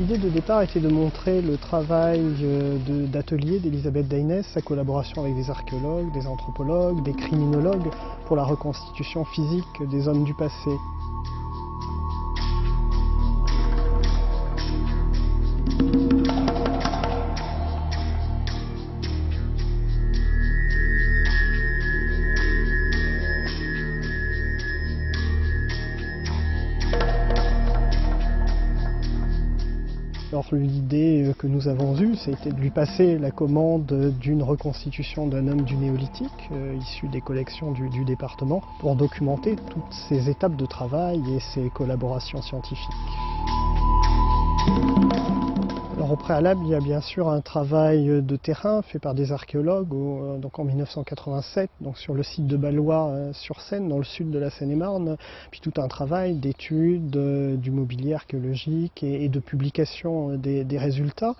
L'idée de départ était de montrer le travail d'atelier d'Elisabeth Deynes, sa collaboration avec des archéologues, des anthropologues, des criminologues pour la reconstitution physique des hommes du passé. Alors l'idée que nous avons eue, c'était de lui passer la commande d'une reconstitution d'un homme du néolithique, issu des collections du département, pour documenter toutes ces étapes de travail et ces collaborations scientifiques. Alors au préalable, il y a bien sûr un travail de terrain fait par des archéologues donc en 1987, donc sur le site de Ballois-sur-Seine, dans le sud de la Seine-et-Marne, puis tout un travail d'étude du mobilier archéologique et de publication des résultats,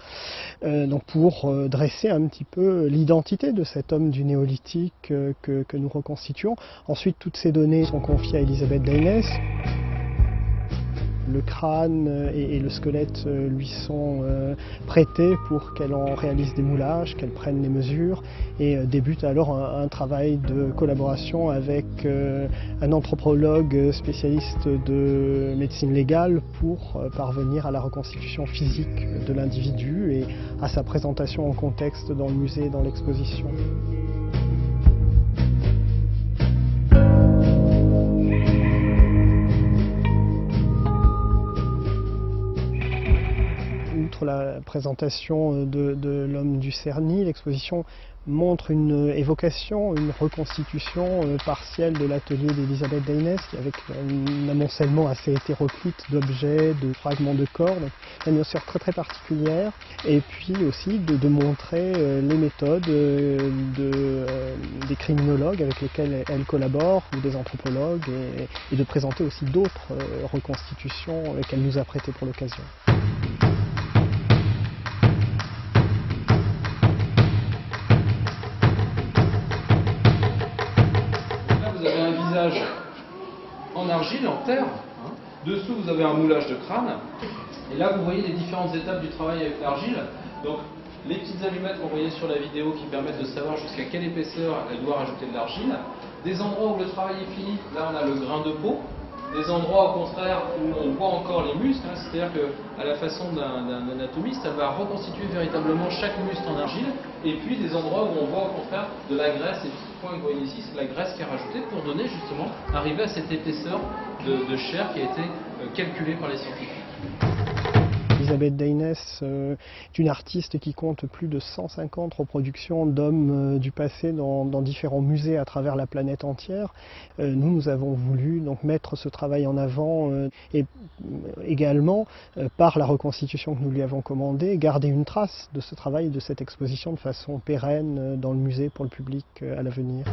donc pour dresser un petit peu l'identité de cet homme du néolithique que nous reconstituons. Ensuite, toutes ces données sont confiées à Elisabeth Deynes. Le crâne et le squelette lui sont prêtés pour qu'elle en réalise des moulages, qu'elle prenne les mesures et débute alors un travail de collaboration avec un anthropologue spécialiste de médecine légale pour parvenir à la reconstitution physique de l'individu et à sa présentation en contexte dans le musée et dans l'exposition. Outre la présentation de l'homme du Cerny, l'exposition montre une évocation, une reconstitution partielle de l'atelier d'Elisabeth Deynes, avec un amoncellement assez hétéroclite d'objets, de fragments de corps, donc une atmosphère très particulière, et puis aussi de montrer les méthodes des criminologues avec lesquels elle collabore, ou des anthropologues, et de présenter aussi d'autres reconstitutions qu'elle nous a prêtées pour l'occasion. En argile, en terre. Dessous, vous avez un moulage de crâne. Et là, vous voyez les différentes étapes du travail avec l'argile. Donc, les petites allumettes qu'on voyait sur la vidéo qui permettent de savoir jusqu'à quelle épaisseur elle doit rajouter de l'argile. Des endroits où le travail est fini, là on a le grain de peau. Des endroits au contraire où on voit encore les muscles, c'est-à-dire qu'à la façon d'un anatomiste, elle va reconstituer véritablement chaque muscle en argile, et puis des endroits où on voit au contraire de la graisse, et petits points que vous voyez ici, c'est la graisse qui est rajoutée pour donner justement, arriver à cette épaisseur de chair qui a été calculée par les scientifiques. Elisabeth Deynes est une artiste qui compte plus de 150 reproductions d'hommes du passé dans différents musées à travers la planète entière. Nous avons voulu donc mettre ce travail en avant et également, par la reconstitution que nous lui avons commandée, garder une trace de ce travail et de cette exposition de façon pérenne dans le musée pour le public à l'avenir.